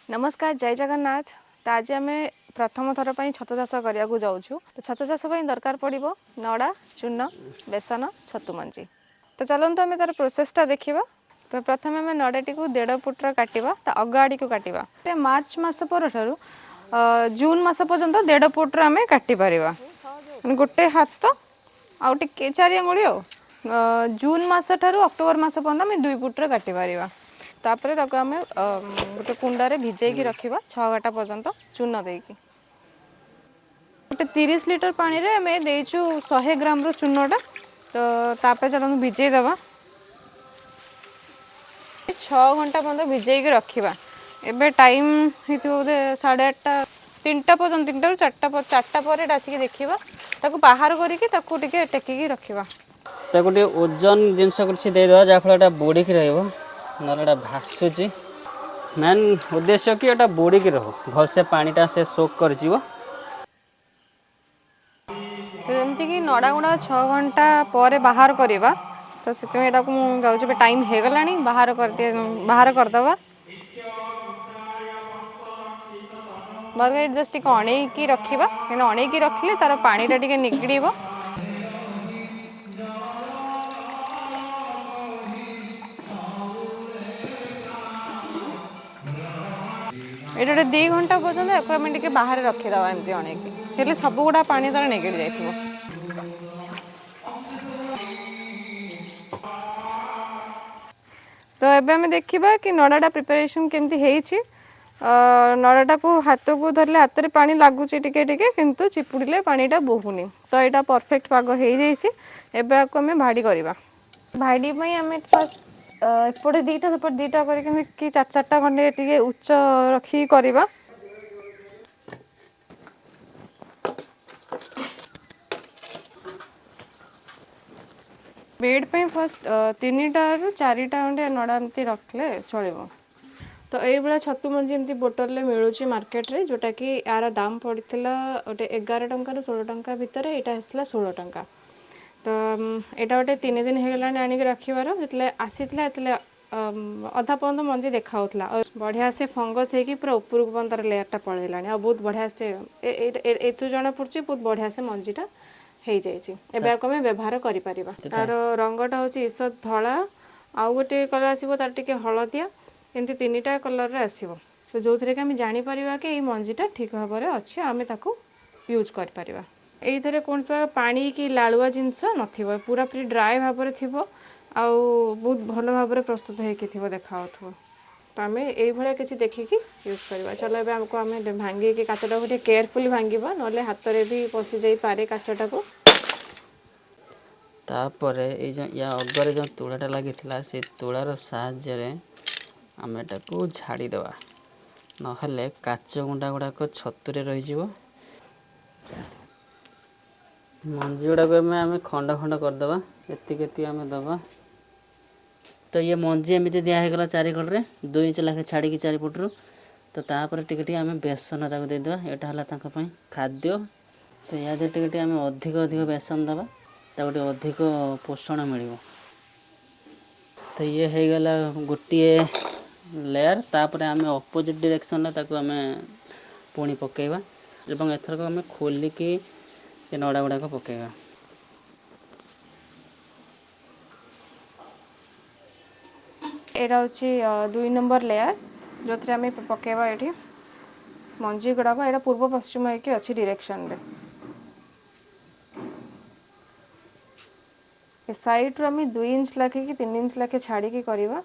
नमस्कार जय जगन्नाथ। तो आज आम प्रथम थर पर छत चाष करने को जाऊँ। तो छत चाष दरकार पड़ो नड़ा चून बेसन छतु मंजी। तो चलते आम तार प्रोसेसटा देखा। तो प्रथम आम नड़ाटी को 1.5 फुट काटिबा तो अग आड़ी को काटिबा। मार्च मास पर जून मास पर्यंत 1.5 फुट आम काटी पारिबा। गोटे हाथ आउ टिके 4 अंगुली जून मास ठारू अक्टोबर मास पर्यंत आम 2 फुट काटी पारिबा। तापर ताको आम गोटे कुंडे भिजेकी रखा 6 घंटा पर्यंत चून देकी। गोटे 30 लिटर पानी रे आम देचु 100 ग्राम चूनटा। तो तापर चलो भिजे दबा 6 घंटा पर्यंत भिजेकी रखा। एबे टाइम होते बोधे 8:30 3टा पर्यंत 3टा रू 4टा पर आसिक देखा ताको बाहर करके टेकिकी रखा। गोटे ओजन जिनस कुछ देदेवा जहाँफल बुड़िक ना भासुची मेन उद्देश्य कि एटा बुड़िक रहो भलसे पानीटा से सोक कर। तो जमती कि नड़ा गुड़ा 6 घंटा पर बाहर करवा। तो से जाऊँ टाइम हो गला बाहर करदे बाहर जस्ट टिके अणेकी रखा। अणेकी रखिले तार पानीटा टिके निगड़। ये 2 घंटा पर्यटन आम टे बाहर रखीदे एमती अणेकी सब गुड़ा पानी तार निगड़ जाए। तो एबे हमें देखा कि नड़ाटा प्रिपरेशन केमती है। नड़ाटा को हाथ को धरले हाथ में पानी लगुच टिके किंतु चिपुड़िले पानीटा बोहुनी। तो यहाँ परफेक्ट पाग हो जाए। आपको आम भाड़ी करवा। भाड़ी आम फर्स्ट एपटे 2टा सेपटे 2टा करके 4-4टा खंडे टे उच्च रखी करवा। बेड पे फर्स्ट 3टा रू 4टा खंडे नड़ा एमती रखले चलो। तो ये छतु मंजी एमती बोतल मिलूँ मार्केट रे जोटा कि यार दाम पड़ता गोटे 11 टंका 16 टंका भितर यहाँ आसला 16 टंका। तो यहाँ गोटे 3 दिन होगा आणिक रखार जो आसी अधा पर्यंत मंजी देखा और बढ़िया से फंगस होगी पूरा उपरକୁ पर्यंत लेयरटा पलैलानी और बहुत बढ़िया से एथु जना पड़ी बहुत बढ़िया से मंजीटा हो जाए। एवं आम व्यवहार कर तार रंगटा हूँ ईषद धला आउ गोटे कलर आसो तार टे हलदिया एमती 3टा कलर आसो। तो जो थे कि आम जापर कि मंजीटा ठीक भाव में अच्छे आम यूज कर। ये कौन पानी कि लालुआ जिनस न पूरा पूरी ड्राए भाव में थी आउ बहुत भल भाव में प्रस्तुत हो देखा। तो आम ये किसी देखिकी यूज करवा। चलो ए आमको आम भांगी काचटा को केयरफुली भांगा ना हाथ में भी पशि जाई पारे काचटा को। तापर या अगर जो तुलाटा लगी से तुलार साहाय्य आम एटा को झाड़ीदे ना काच गुंडा गुड़ाक छतुरे रही मंजी गुड़ाक आम खंड खंड करदे एति आम दबा। तो ये मंजी एमती दिहगला 4 कड़े 2 इंच लाखे छाड़ी 4 फुट्रु। तो तापर टिके आम बेसन ताक देदेवा यहाँ है खाद्य। तो या टे आम अधिक अधिक बेसन दबा गोटे अधिक पोषण मिल। तो ये हो गला गोटे लेयर। तापर आम अपोजिट डायरेक्शन आम पुणी पकेवा एवं एथरक आम खोलिकी नड़ा गुड़ाक पकेवा। यहाँ हूँ 2 नंबर लेयर जो थे आम पकेवा ये मंजी गुड़ाक यहाँ पूर्व पश्चिम होगी अच्छी डायरेक्शन रे। साइड रू आम 2 इंच लाखे कि 3 इंच लाखे छाड़ी करवा।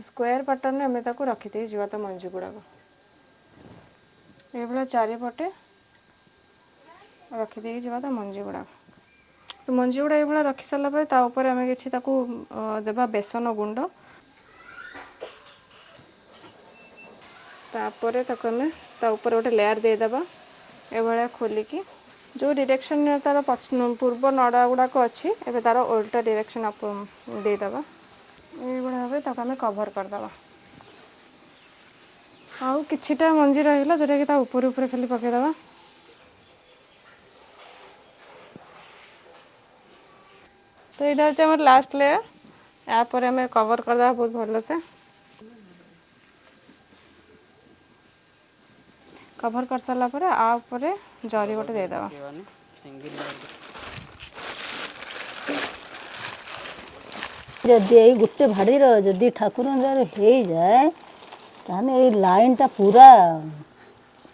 स्क्वायर पैटर्न आम रखी जावा तो मंजी गुड़ाक ये चारिपटे रखीदे जावा तो मंजी गुड़ाक। तो मंजी गुड़ा ये रखी सारापर आम कि देवा बेसन गुंड। तापर आम गोटे लेयर देदेबा ये खोलिकी जो डायरेक्शन तार पूर्व नड़ा गुड़ाक अच्छी एवं तार उल्टा डायरेक्शन देदेबा ये भाव आम कभर करदे। आउ किछिटा मंजी रहा जोटा कि ऊपर ऊपर खाली पकईदे। तो यहाँ हूँ लास्ट लेयर यापर आम कवर करदे बहुत भल से। कभर कर सारा पर आ ऊपर जरी गोटे देदेवा जदि यही गोटे भाड़ीर जदि ठाकुर हो जाए ताने ये लाइन टा पूरा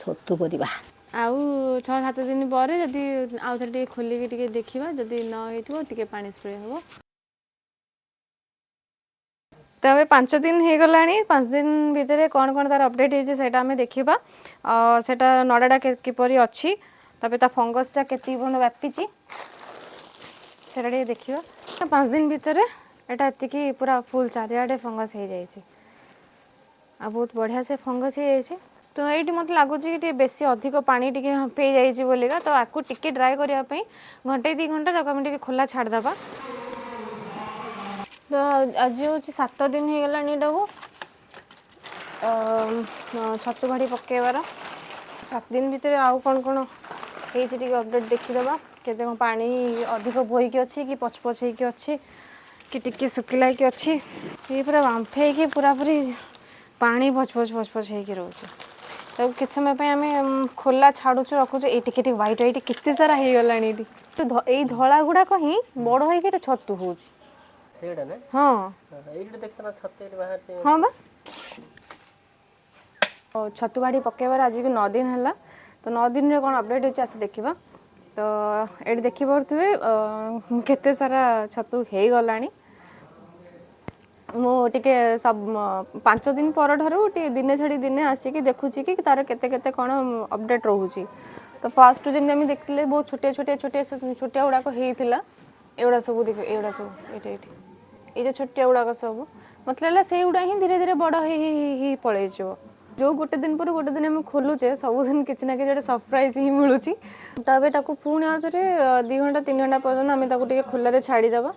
छतु करवा आउ 6-7 दिन पर जदि आउ थे खोलिक देखा जदि न हो पानी स्प्रे हम तो अब 5 दिन हो गला 5 दिन भितर कौन कौन तार अपडेट होता आम देखा सेटा नड़ाटा किपर अच्छी तबे ता फंगसटा केती व्यापी से देखा 5 दिन भितर एटा एतिकी पूरा फुल चारिआडे फंगस हो जाए बहुत बढ़िया से फंगस हो जाए तो ये मत लगुच कि बेसी अधिक पानी टी पे जाइए बोलिका तो आपको टिके ड्राए करने घंटे 2 घंटा जब आम खोला छाड़देवा तो आज हूँ 7 दिन हो गला को छतु भाड़ी पकेबार 7 दिन भितर आउ कौन कौन होती अपडेट देखीदे के पानी अधिक बोईकी अच्छी कि पचपच होगी अच्छी कि टिके सुखिला कि अच्छी ये पूरा बांफे पूरा पूरी पानी पचपच पचपच होगी रोचे तो किस समय आम खोला छाड़ुचु रखुचे ये टिके व्हाइट व्हाइट केते सारा हो गला ये धला गुड़ाक ही बड़ होगी छतु हो हाँ हाँ बा छतु बाड़ी पकेबार आज को 9 दिन है तो 9 दिन रे कौन अपडेट होती आस देखा तो ये देखी पारे केते सारा छतु हो गला मुझे सब 5 दिन पर ठारू दिने छाड़ी दिने आसिक देखुची कि तार केते केते कौन अपडेट रोचे तो फास्ट जमी आम देखते बहुत छोटे छोटे छोटे छोटिया गुड़ाक होता एगुड़ा सब देख एगुड़ा सब ये जो छोटिया गुड़ाक सब मत लगे से गुड़ा ही धीरे धीरे बड़ ही पलि जो गोटे दिन पर गोटे दिन आम खोलुचे सबुदिन किसी ना कि सरप्राइज ही मिलूँ तबे ताको पुणी आउे 2 घंटा 3 घंटा पर्यटन आम खोल छाड़ीदेवा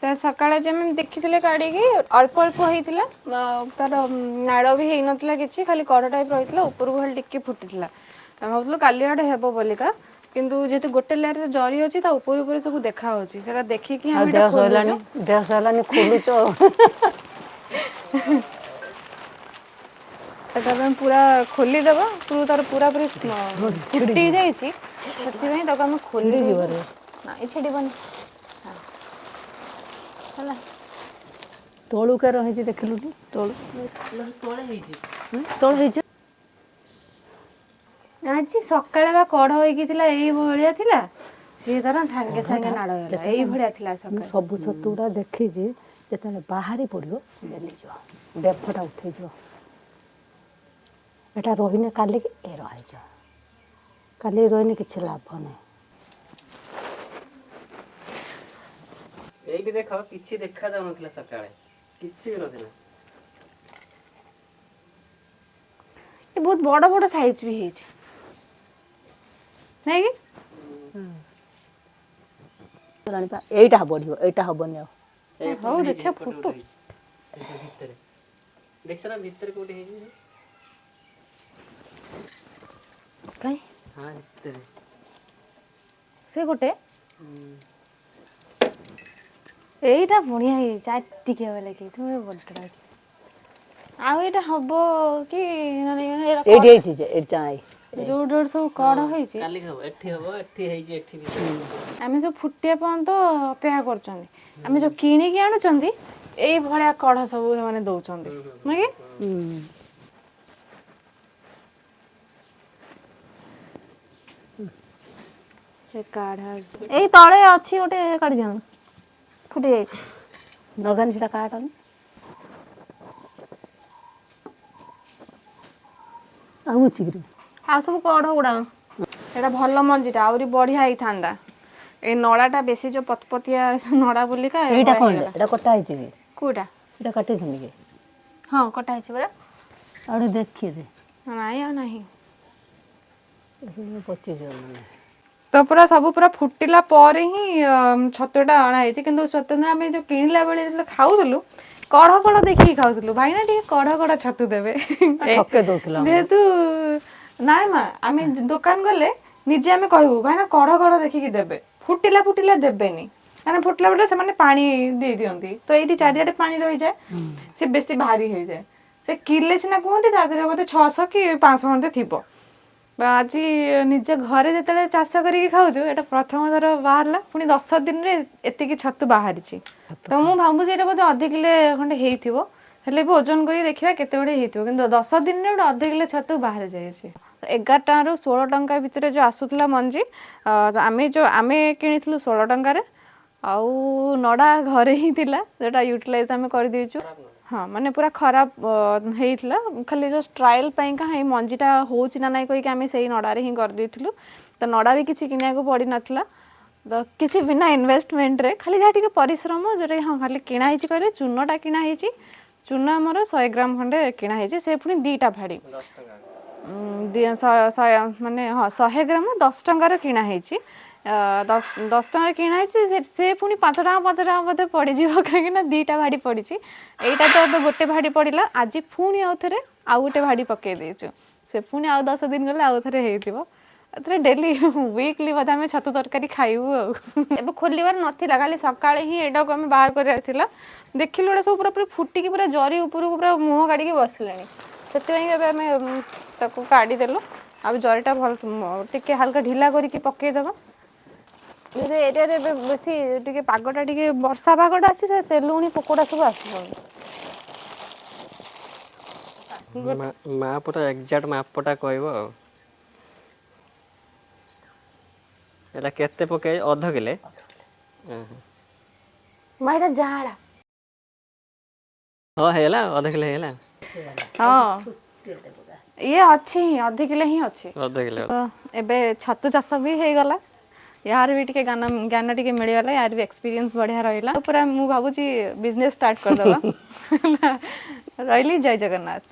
तो सकाଳେ जब देखी काढ़ी अल्प अल्प होता तार नाड़ भी हो ना कि खाली कड़ टाइप रही उपरको खाली टिके फुटी भावुँ काली आड़े हे बोलिका किंतु जेहेतु गोटे लेयर जरी अच्छी ऊपर ऊपर सब देखा देखिकी देह सहलानी खोलुच पूरा खोलीदेव तार पूरा पूरी फुटी जाम खोली ना छेड़बनी तलू के रही देखिलु तल आज सकाଳେ कढ़ होइकिला सी तार सागे सागे नाड़ ये सब छतु गुड़ा देखी जो बाहरी पड़ो डेफटा उठे एटा रहीने काली ए रही काली रहीने किसी लाभ नहीं ये देख किसी देखा जाऊ ना सकाळे किसी भी नथिला बहुत बड़ बड़ साइज भी है नहीं एटा बढ़ियो एटा हबनी हो देखिए फोटो देख ना भीतर कोठी है कहीं हां भीतर से गोटे एटा बढ़िया है चार टिके वाला के तुम बड़टा आउ एटा हबो कि एडी है जे एड चाई जो डर सब कड़ होई छि काली हबो एठी है जे एठी भी आमे जो फुटिया पान तो अपेक्षा करछन आमे जो किनी के आनुचंदी एई भलिया कड़ सब माने दउचंदी मागे से काढ़ा एई तळे अछि ओटे काढ दियन फुटी जाए नगानी से काटन आमुचिग्री आ सब कड़ गुड़ा एटा भल मंजीटा आउरी बढ़िया ही थांदा ए नळाटा बेसी जो पतपतिया नड़ा बोलिका एटा कोन एटा कटा हिची के कोटा एटा काटे थनी के हां कटा हिची बरा आड़े देखिए दे नाही आ नाही पच्ची जो तो पूरा सब पूरा फुटिला पर ही छतुटा अणा है कि स्वतंत्र आम जो किणला बेले खाऊलु कढ़ कढ़ देखिए खाऊलु भाई ना कढ़ कढ़ छतु देवे जेहेतु ना माँ आम दुकान गले निजे आम कहबू भाई ना कढ़ कढ़ देखिकी देवे फुटिला फुटिला देवेनि मैंने फुटला बेले से पानी दे दियंती तो ये चारिआडे पानी रही जाए से बेसी भारी हो जाए से किले सिना कहते ता देहरे बोधे 600 कि 500 खंडे थिबो आज निजे घरे जिते चाष करके खाऊँ एटा प्रथम थर बाहर पुणी 10 दिन रे एतिकी छतु बाहरी तो मुझे भावुँ ये बोधे अध किले खंडे हेल्ले भी ओजन कर देखा केते गुड़े हो 10 दिन में गोटे अध किले छतु बाहर जाए 11 टଙ୍କା ରୁ 16 टଙ୍କା भितर जो आसूला मंजी आमे जो आमे कि 16 टंकार आउ नड़ा घरे ही थिला जोटा यूटिलाइज आमे कर देचु हाँ माने पूरा खराब हेइथला खाली जस्ट ट्रायल पई का हे मंजीटा होउची ना नाही कहि कि आमे सेही नड़ा रे ही कर देथिलु तो नड़ा भी किछि किनिया को पड़ी नथला तो किछि बिना इन्वेस्टमेंट रे खाली जा टिके परिश्रम जोरे हाँ खाली किना हिची करे चूनटा किना हिची चूना हमर 100 ग्राम खंडे किना हिची से पुनी दीटा भाड़ी माने हाँ 100 ग्राम 10 टंकार किना हिची 10 टंकार किना हिची से पुनी 5 टଙ୍କା बोधे पड़ी जीव कहीं दीटा भाड़ी पड़ी एटा तो अब गोटे भाड़ी पड़िला आज पुणी आउ थे आउ गोटे भाड़ी पकई देचु से पुणी आउ 10 दिन गले आउ थे हेइथिबो डेली वीकली बोधे आम छतु तरकारी खाइबू अब खोलिबार नथिला खाली सकाळे ही एटा को आम बाहर कर देखिलु एटा सब पूरा फुटिकी पूरा जरी ऊपर पूरा मुह काढ़ी बसलानी से काढ़ी देलु अब जरीटा भल टिके हल्का ढिला करके पकईदबा एरिया रे बेसी टिके पागटा टिके वर्षा पागटा आसी से तेलुणी पोकोड़ा सब आसबो मापटा एक्जाक्ट मापटा कहबो एला केते पके अध किले माइटा जाड़ा हां हेला अध किले हेला हाँ ये अच्छी अध किले ही अच्छी अध किले एबे छतु चाष भी हो गला यार भी टिके ज्ञान टिके मिलगला यार भी एक्सपीरियंस बढ़िया रहिला पूरा मु भाबुची बिजनेस स्टार्ट कर दबा रहिली जय जगन्नाथ।